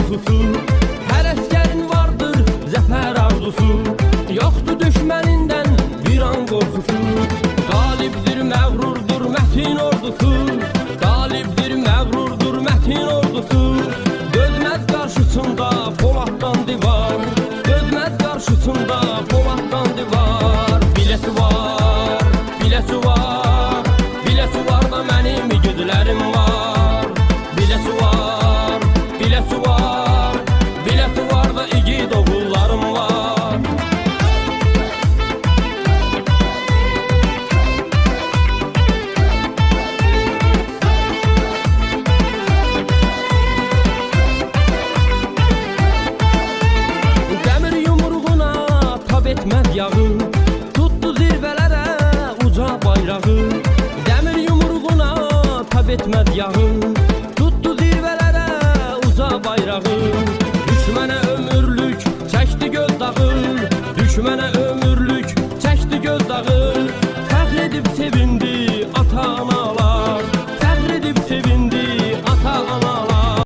qorxusu. Hər əskərin vardır zəfər arzusu, yoxdur düşmənindən bir an qorxusu. Qalibdir, məğrurdur mətin ordusu, qalibdir, məğrurdur mətin ordusu. Dözməz qarşısında Poladdan divar, dözməz qarşısında Poladdan divar. Biləsi var, biləsi var, biləsi var da mənim igidlərim var. Biləsi var, biləsi var, biləsi var da igid oğullarım var. Dəmir yumruğuna tab etməz yağı, tutdu zirvələrə uca bayrağı. Dəmir yumruğuna tab etməz yağı, tutdu zirvələrə uca bayrağı. Düşmənə ömürlük çəkdi göz dağı, düşmənə ömürlük çəkdi göz dağı.